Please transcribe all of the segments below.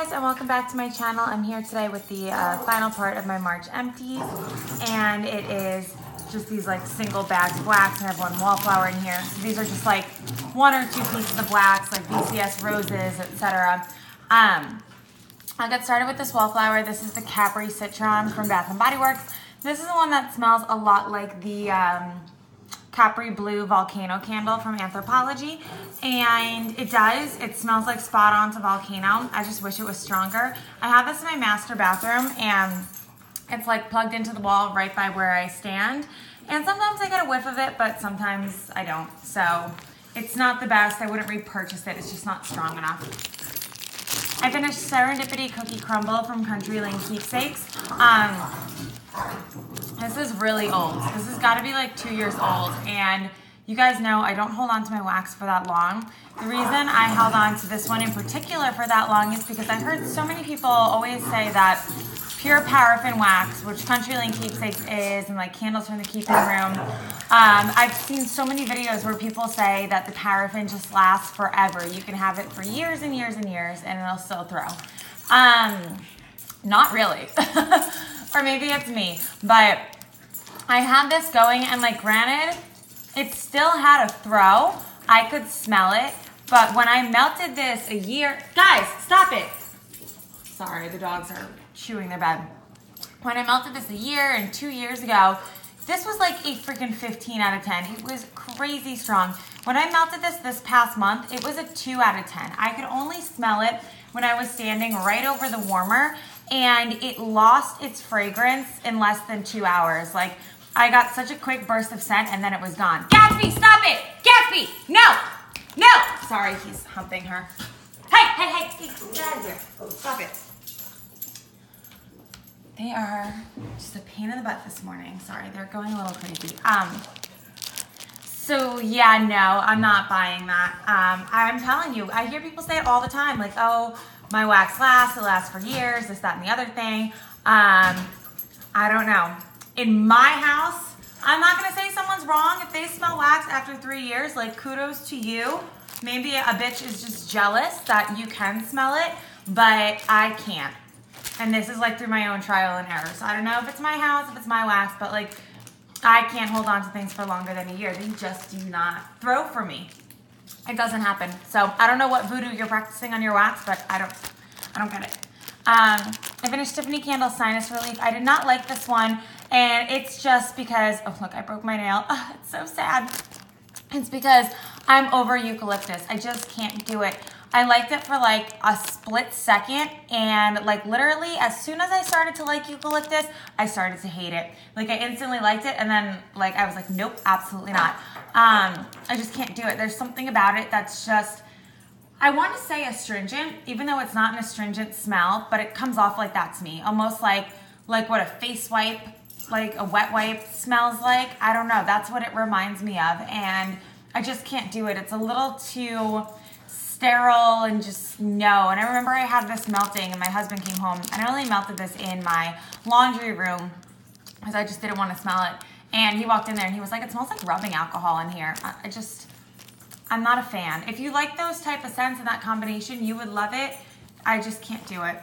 guys, and welcome back to my channel. I'm here today with the final part of my March empties, and it is just these like single bags of wax, and I have one wallflower in here. So these are just like 1 or 2 pieces of wax, like VCS roses, etc. I'll get started with this wallflower. This is the Capri Citron from Bath & Body Works. This is the one that smells a lot like the Capri Blue Volcano candle from Anthropology, and it smells like spot on to volcano. I just wish it was stronger. I have this in my master bathroom, and it's like plugged into the wall right by where I stand, and sometimes I get a whiff of it, but sometimes I don't. So it's not the best. I wouldn't repurchase it. It's just not strong enough. I finished Serendipity Cookie Crumble from Country Lane Keepsakes. This is really old. This has got to be like 2 years old, and you guys know I don't hold on to my wax for that long. The reason I held on to this one in particular for that long is because I heard so many people always say that pure paraffin wax, which Country Lane Keepsakes is, and like candles from the keeping room. I've seen so many videos where people say that the paraffin just lasts forever. You can have it for years and years and years, and it'll still throw. Not really. Or maybe it's me, but I had this going, and like granted, it still had a throw. I could smell it, but when I melted this guys, stop it. Sorry, the dogs are chewing their bed. When I melted this 1 year and 2 years ago, this was like a freaking 15 out of 10. It was crazy strong. When I melted this past month, it was a 2 out of 10. I could only smell it when I was standing right over the warmer, and it lost its fragrance in less than 2 hours. Like, I got such a quick burst of scent, and then it was gone. Gatsby, stop it! Gatsby, no! No! Sorry, he's humping her. Hey, get out of here. Stop it. They are just a pain in the butt this morning. Sorry, they're going a little crazy. So yeah, no, I'm not buying that. I'm telling you, I hear people say it all the time, like, oh, my wax lasts, it lasts for years, this, that, and the other thing. I don't know. In my house, I'm not gonna say someone's wrong if they smell wax after 3 years, like kudos to you. Maybe a bitch is just jealous that you can smell it, but I can't. And this is like through my own trial and error. So I don't know if it's my house, if it's my wax, but like I can't hold on to things for longer than a year. They just do not throw for me. It doesn't happen. So I don't know what voodoo you're practicing on your wax, but I don't get it. I finished Tiffany Candle Sinus Relief. I did not like this one, and it's just because, oh look, I broke my nail. Oh, it's so sad. It's because I'm over eucalyptus. I just can't do it. I liked it for like a split second, and like literally as soon as I started to like eucalyptus, I started to hate it. Like I instantly liked it, and then like I was like, nope, absolutely not. I just can't do it. There's something about it that's just, I want to say astringent, even though it's not an astringent smell, but it comes off like that to me. Almost like what a face wipe, like a wet wipe smells like. I don't know. That's what it reminds me of, and I just can't do it. It's a little too sterile and just no. And I remember I had this melting, and my husband came home, and I only melted this in my laundry room because I just didn't want to smell it. And he walked in there and he was like, it smells like rubbing alcohol in here. I'm not a fan. If you like those type of scents in that combination, you would love it. I just can't do it.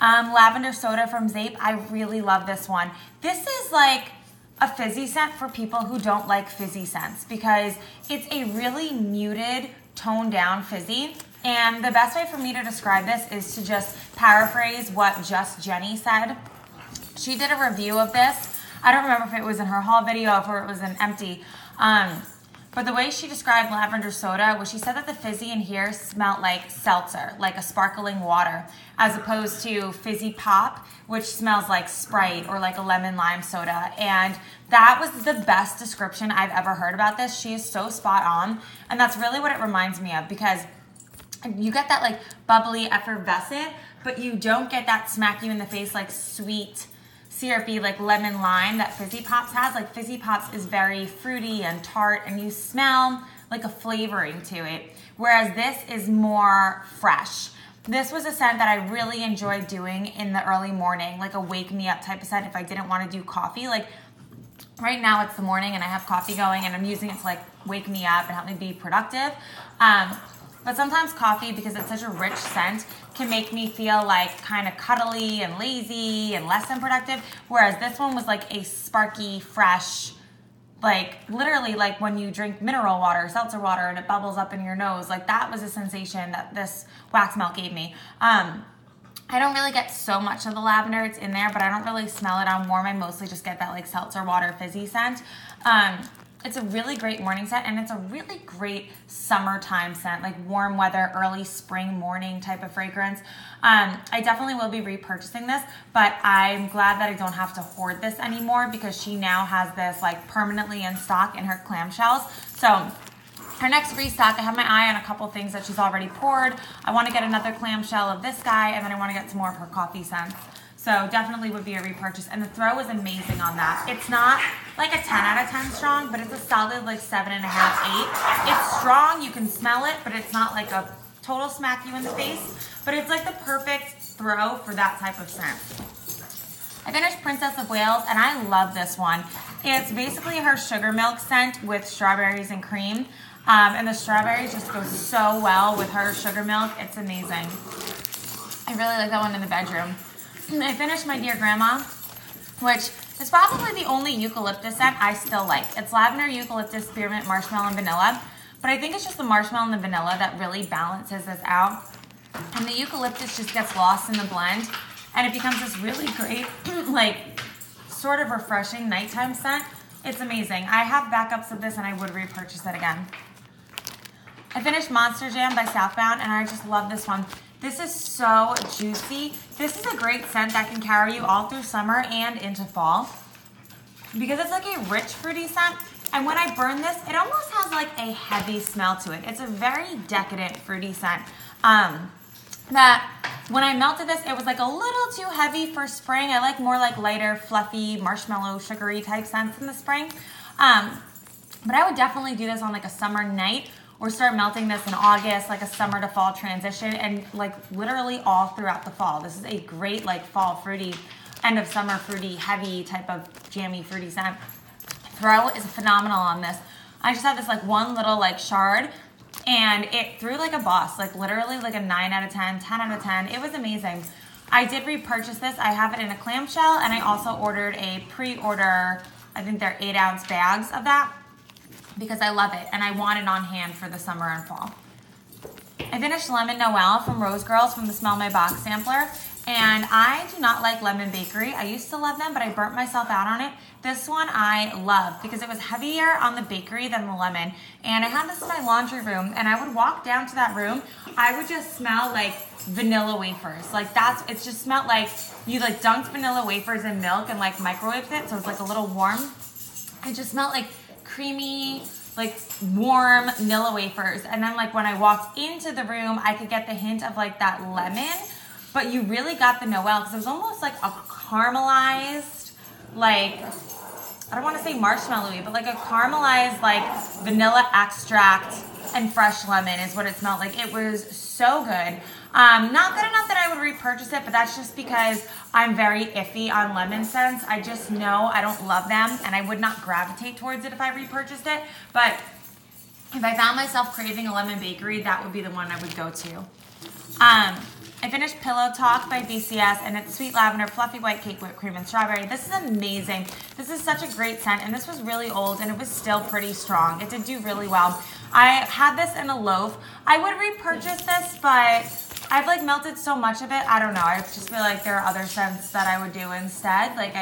Lavender Soda from Zape. I really love this one. This is like a fizzy scent for people who don't like fizzy scents because it's a really muted, toned down fizzy. And the best way for me to describe this is to just paraphrase what Just Jenny said. She did a review of this. I don't remember if it was in her haul video or if it was an empty. But the way she described lavender soda was she said that the fizzy in here smelled like seltzer, like a sparkling water, as opposed to fizzy pop, which smells like Sprite or like a lemon lime soda. And that was the best description I've ever heard about this. She is so spot on. And that's really what it reminds me of, because you get that like bubbly, effervescent, but you don't get that smack you in the face like sweet, syrupy, like lemon lime that Fizzy Pops has. Like Fizzy Pops is very fruity and tart, and you smell like a flavoring to it, whereas this is more fresh. This was a scent that I really enjoyed doing in the early morning, like a wake me up type of scent if I didn't want to do coffee. Like right now it's the morning and I have coffee going and I'm using it to like wake me up and help me be productive. But sometimes coffee, because it's such a rich scent, can make me feel like kind of cuddly and lazy and less than productive. Whereas this one was like a sparky, fresh, like literally like when you drink mineral water, seltzer water, and it bubbles up in your nose. Like that was a sensation that this wax melt gave me. I don't really get so much of the lavender. It's in there, but I don't really smell it on warm. I mostly just get that like seltzer water fizzy scent. It's a really great morning scent, and it's a really great summertime scent, like warm weather, early spring morning type of fragrance. I definitely will be repurchasing this, but I'm glad that I don't have to hoard this anymore because she now has this like permanently in stock in her clamshells. So her next restock, I have my eye on a couple things that she's already poured. I want to get another clamshell of this guy, and then I want to get some more of her coffee scents. So definitely would be a repurchase. And the throw is amazing on that. It's not like a 10 out of 10 strong, but it's a solid like 7.5, 8. It's strong, you can smell it, but it's not like a total smack you in the face. But it's like the perfect throw for that type of scent. I finished Princess of Wales, and I love this one. It's basically her sugar milk scent with strawberries and cream. And the strawberries just go so well with her sugar milk. It's amazing. I really like that one in the bedroom. I finished My Dear Grandma, which is probably the only eucalyptus scent I still like. It's lavender, eucalyptus, spearmint, marshmallow, and vanilla. But I think it's just the marshmallow and the vanilla that really balances this out. And the eucalyptus just gets lost in the blend. And it becomes this really great, like, sort of refreshing nighttime scent. It's amazing. I have backups of this, and I would repurchase it again. I finished Monster Jam by Southbound, and I just love this one. This is so juicy. This is a great scent that can carry you all through summer and into fall because it's like a rich fruity scent. And when I burn this, it almost has like a heavy smell to it. It's a very decadent fruity scent. That when I melted this, it was like a little too heavy for spring. I like more like lighter, fluffy, marshmallow, sugary type scents in the spring. But I would definitely do this on like a summer night, or start melting this in August, like a summer to fall transition, and like literally all throughout the fall. This is a great like fall fruity, end of summer fruity, heavy type of jammy fruity scent. Throw is phenomenal on this. I just had this like one little like shard, and it threw like a boss, like literally like a 9 out of 10, 10 out of 10. It was amazing. I did repurchase this. I have it in a clamshell, and I also ordered a pre-order, I think they're 8-ounce bags of that, because I love it and I want it on hand for the summer and fall. I finished Lemon Noel from Rose Girls from the Smell My Box sampler, and I do not like Lemon Bakery. I used to love them, but I burnt myself out on it. This one I love because it was heavier on the bakery than the lemon, and I had this in my laundry room, and I would walk down to that room, I would just smell like vanilla wafers. Like it just smelled like you like dunked vanilla wafers in milk and like microwaved it, so it's like a little warm. It just smelled like creamy, like warm Nilla wafers. And then like when I walked into the room, I could get the hint of like that lemon, but you really got the Noel because it was almost like a caramelized, like, I don't want to say marshmallowy, but like a caramelized like vanilla extract and fresh lemon is what it smelled like. It was so good. Not good enough that I would repurchase it, but that's just because I'm very iffy on lemon scents. I just know I don't love them, and I would not gravitate towards it if I repurchased it. But if I found myself craving a Lemon Bakery, that would be the one I would go to. I finished Pillow Talk by BCS, and it's sweet lavender, fluffy white cake, whipped cream, and strawberry. This is amazing. This is such a great scent, and this was really old, and it was still pretty strong. It did do really well. I had this in a loaf. I would repurchase this, but I've like melted so much of it. I don't know. I just feel like there are other scents that I would do instead. Like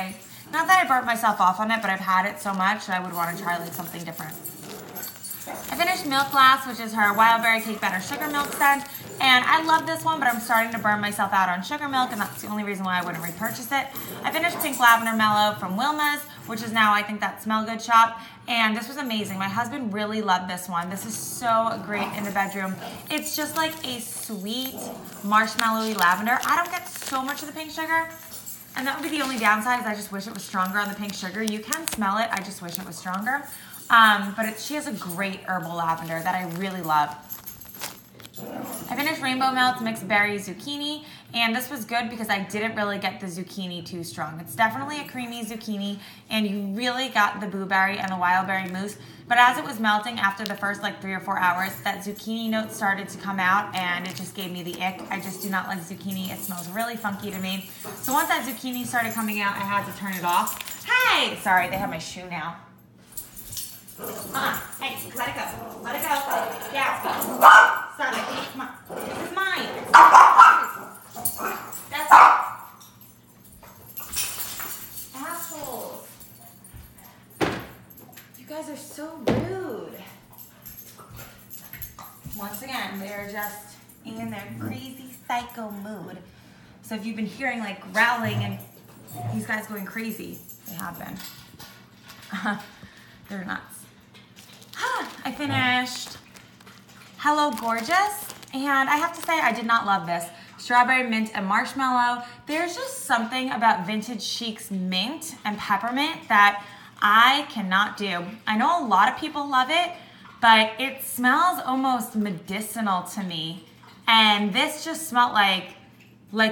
not that I burnt myself off on it, but I've had it so much that I would want to try like something different. I finished Milk Glass, which is her Wild Berry Cake Batter Sugar Milk scent. And I love this one, but I'm starting to burn myself out on sugar milk, and that's the only reason why I wouldn't repurchase it. I finished Pink Lavender Mellow from Wilma's, which is now, I think, that Smell Good shop. And this was amazing. My husband really loved this one. This is so great in the bedroom. It's just like a sweet marshmallowy lavender. I don't get so much of the pink sugar. And that would be the only downside, is I just wish it was stronger on the pink sugar. You can smell it. I just wish it was stronger. But she has a great herbal lavender that I really love. I finished Rainbow Melts Mixed Berry Zucchini, and this was good because I didn't really get the zucchini too strong. It's definitely a creamy zucchini, and you really got the blueberry and the wild berry mousse. But as it was melting after the first like 3 or 4 hours, that zucchini note started to come out, and it just gave me the ick. I just do not like zucchini. It smells really funky to me. So once that zucchini started coming out, I had to turn it off. Hey! Sorry, they have my shoe now. Hey, let it go. Let it go. Yeah. Stop it. Come on. This is mine. That's it. Assholes. You guys are so rude. Once again, they're just in their crazy psycho mood. So if you've been hearing like growling and these guys going crazy, they have been. They're nuts. I finished Hello Gorgeous, and I have to say I did not love this. Strawberry, mint, and marshmallow. There's just something about Vintage Chic's mint and peppermint that I cannot do. I know a lot of people love it, but it smells almost medicinal to me. And this just smelled like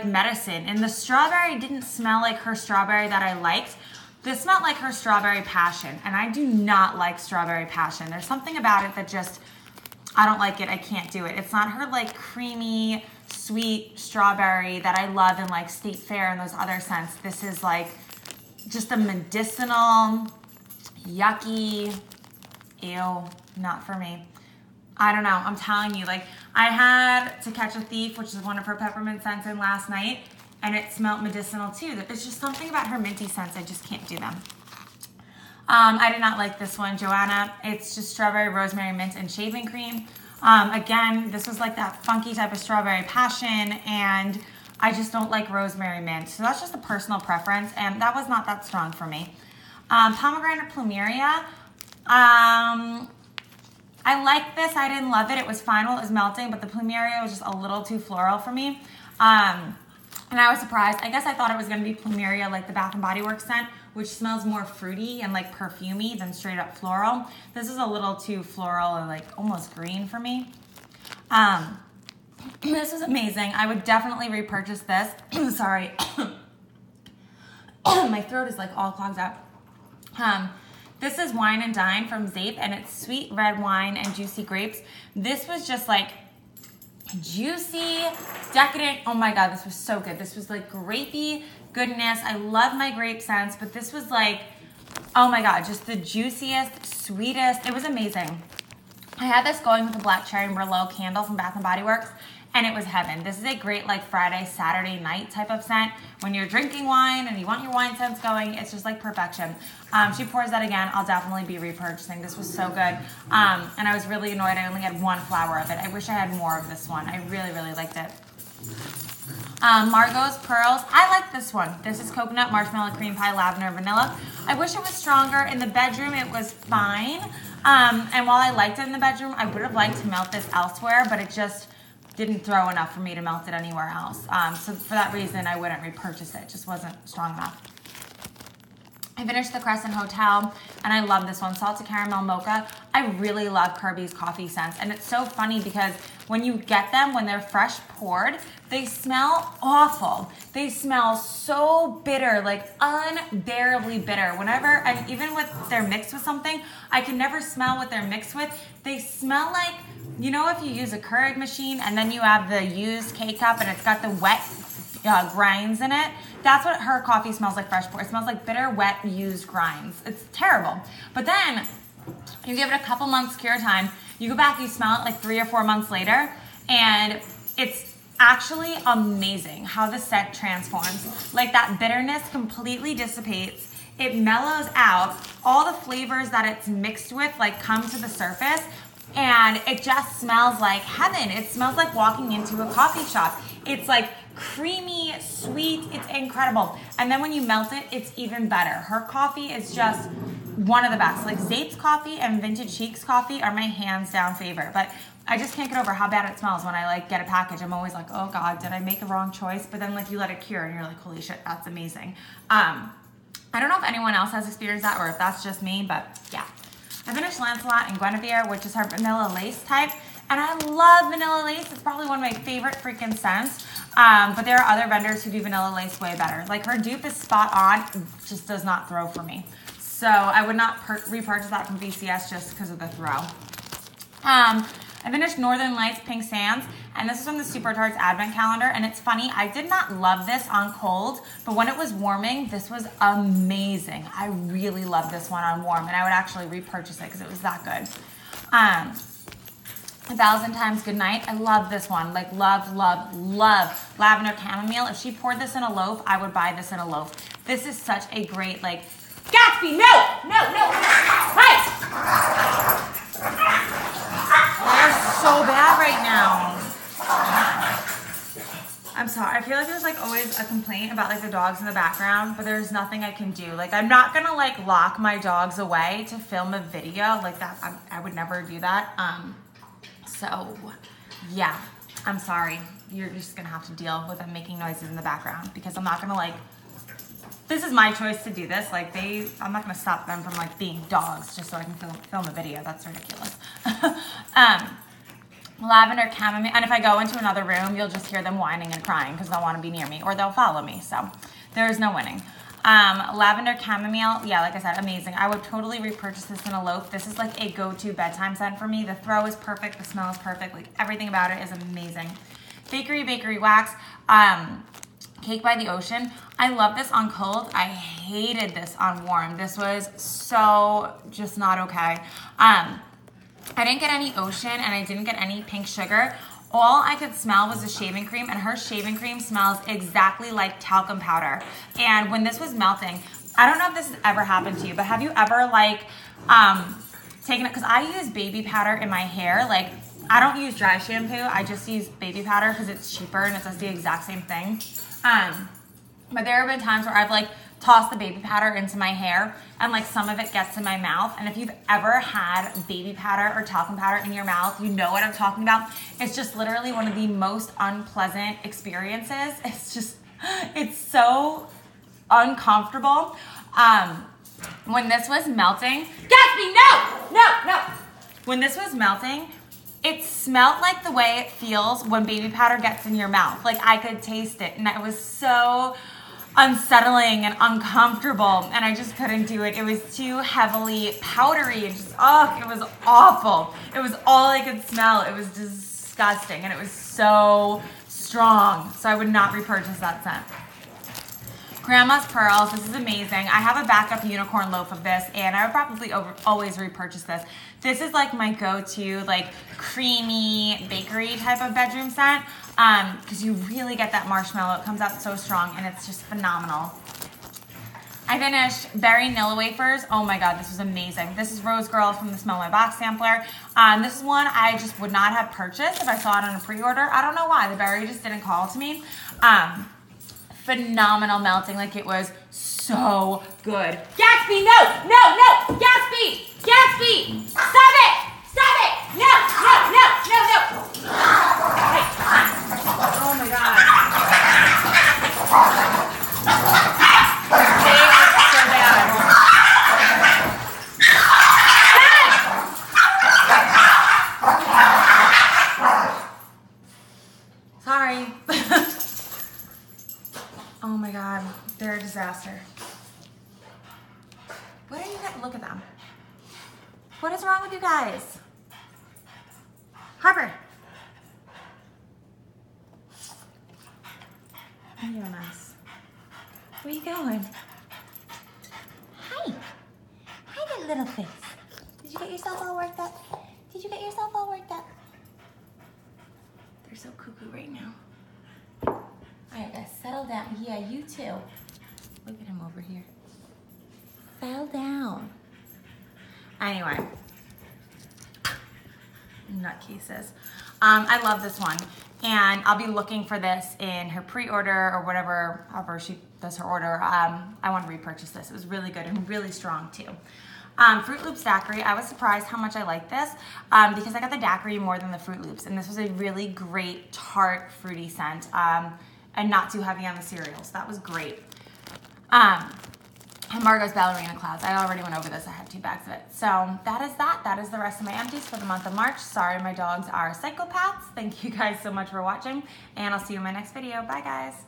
medicine. And the strawberry didn't smell like her strawberry that I liked. This smelled like her strawberry passion, and I do not like strawberry passion. There's something about it that just, I don't like it. I can't do it. It's not her like creamy, sweet strawberry that I love in like State Fair and those other scents. This is like just a medicinal, yucky, ew, not for me. I don't know. I'm telling you, like I had To Catch a Thief, which is one of her peppermint scents in last night, and it smelled medicinal too. There's just something about her minty scents. I just can't do them. I did not like this one, Joanna. It's just strawberry, rosemary, mint, and shaving cream. Again, this was like that funky type of strawberry passion, and I just don't like rosemary mint. So that's just a personal preference, and that was not that strong for me. Pomegranate Plumeria. I liked this. I didn't love it. It was fine while it was melting, but the Plumeria was just a little too floral for me. And I was surprised. I guess I thought it was going to be Plumeria, like the Bath & Body Works scent, which smells more fruity and like perfumey than straight up floral. This is a little too floral and like almost green for me. This was amazing. I would definitely repurchase this. Sorry. My throat is like all clogged up. This is Wine and Dine from Zape, and it's sweet red wine and juicy grapes. This was just like juicy, decadent. Oh my God, this was so good. This was like grapey goodness. I love my grape scents, but this was like, oh my God, just the juiciest, sweetest. It was amazing. I had this going with the Black Cherry Merlot candle from Bath & Body Works, and it was heaven. This is a great like Friday, Saturday night type of scent. When you're drinking wine and you want your wine scents going, it's just like perfection. She pours that again. I'll definitely be repurchasing. This was so good. And I was really annoyed I only had 1 flower of it. I wish I had more of this one. I really, really liked it. Margot's Pearls. I like this one. This is coconut, marshmallow, cream pie, lavender, vanilla. I wish it was stronger. In the bedroom, it was fine. And while I liked it in the bedroom, I would have liked to melt this elsewhere, but it just didn't throw enough for me to melt it anywhere else. So for that reason, I wouldn't repurchase it. It just wasn't strong enough. I finished the Crescent Hotel, and I love this one, Salted Caramel Mocha. I really love Kirby's coffee scents, and it's so funny because when you get them, when they're fresh poured, they smell awful. They smell so bitter, like unbearably bitter. Whenever, and even with they're mixed with something, I can never smell what they're mixed with. They smell like, you know, if you use a Keurig machine and then you have the used K-Cup and it's got the wet grinds in it. That's what her coffee smells like fresh pour. It smells like bitter, wet, used grinds. It's terrible. But then you give it a couple months cure time. You go back, you smell it like 3 or 4 months later, and it's actually amazing how the scent transforms. Like that bitterness completely dissipates. It mellows out. All the flavors that it's mixed with like come to the surface, and it just smells like heaven. It smells like walking into a coffee shop. It's like creamy, sweet, it's incredible. And then when you melt it, it's even better. Her coffee is just one of the best. Like Zape's coffee and Vintage Chic's coffee are my hands down favorite. But I just can't get over how bad it smells when I like get a package. I'm always like, oh God, did I make the wrong choice? But then like you let it cure and you're like, holy shit, that's amazing. I don't know if anyone else has experienced that or if that's just me, but yeah. I finished Lancelot and Guinevere, which is her vanilla lace type. And I love Vanilla Lace. It's probably one of my favorite freaking scents. But there are other vendors who do Vanilla Lace way better. Like her dupe is spot on, just does not throw for me. So I would not repurchase that from VCS just because of the throw. I finished Northern Lights Pink Sands, and this is from the Super Tarts Advent Calendar, and it's funny, I did not love this on cold, but when it was warming, this was amazing. I really loved this one on warm, and I would actually repurchase it because it was that good. 1,000 Times Goodnight, I love this one, like love, love, love Lavender Chamomile. If she poured this in a loaf, I would buy this in a loaf. This is such a great, like, Gatsby, no, right! They're so bad right now. I'm sorry. I feel like there's like always a complaint about like the dogs in the background, but there's nothing I can do. Like I'm not gonna like lock my dogs away to film a video like that. I would never do that. So yeah, I'm sorry. You're just gonna have to deal with them making noises in the background because I'm not gonna like. This is my choice to do this. Like I'm not gonna stop them from like being dogs just so I can film a video. That's ridiculous. Lavender Chamomile, and if I go into another room, you'll just hear them whining and crying because they'll want to be near me or they'll follow me. So there's no winning. Lavender Chamomile, yeah, like I said, amazing. I would totally repurchase this in a loaf. This is like a go-to bedtime scent for me. The throw is perfect. The smell is perfect. Like everything about it is amazing. Bakery Wax. Cake by the Ocean. I love this on cold. I hated this on warm. This was so just not okay. I didn't get any ocean and I didn't get any pink sugar. All I could smell was the shaving cream, and her shaving cream smells exactly like talcum powder. And when this was melting, I don't know if this has ever happened to you, but have you ever like taken it, because I use baby powder in my hair. Like I don't use dry shampoo. I just use baby powder because it's cheaper and it does the exact same thing. But there have been times where I've like tossed the baby powder into my hair and like some of it gets in my mouth. And if you've ever had baby powder or talcum powder in your mouth, you know what I'm talking about. It's just literally one of the most unpleasant experiences. It's so uncomfortable. When this was melting, Gatsby, no! When this was melting, it smelled like the way it feels when baby powder gets in your mouth. Like I could taste it and it was so unsettling and uncomfortable and I just couldn't do it. It was too heavily powdery and just, it was awful. It was all I could smell. It was disgusting and it was so strong. So I would not repurchase that scent. Grandma's Pearls, this is amazing. I have a backup unicorn loaf of this and I would probably always repurchase this. This is like my go-to like creamy bakery type of bedroom scent because you really get that marshmallow. It comes out so strong and it's just phenomenal. I finished Berry Nilla Wafers. Oh my God, this was amazing. This is Rose Girl from the Smell My Box sampler. This is one I just would not have purchased if I saw it on a pre-order. I don't know why, the berry just didn't call to me. Phenomenal melting, like it was so good. Gatsby, no, Gatsby, stop it, no. Hey. Oh my God. They are so bad. Sorry. Oh my God, they're a disaster. What are you guys? Look at them. What is wrong with you guys? Harper. You're a mess. Where are you going? Hi. Hi, that little face. Did you get yourself all worked up? They're so cuckoo right now. All right, guys, settle down. Yeah, you too. Look at him over here. Fell down. Anyway. Nutcases. I love this one. And I'll be looking for this in her pre-order or whatever, however she does her order. I want to repurchase this. It was really good and really strong too. Fruit Loops Daiquiri, I was surprised how much I liked this because I got the daiquiri more than the Fruit Loops. And this was a really great tart fruity scent. And not too heavy on the cereals. That was great. I Margot's Ballerina Clouds. I already went over this. I have 2 bags of it. So that is that. That is the rest of my empties for the month of March. Sorry, my dogs are psychopaths. Thank you guys so much for watching, and I'll see you in my next video. Bye, guys.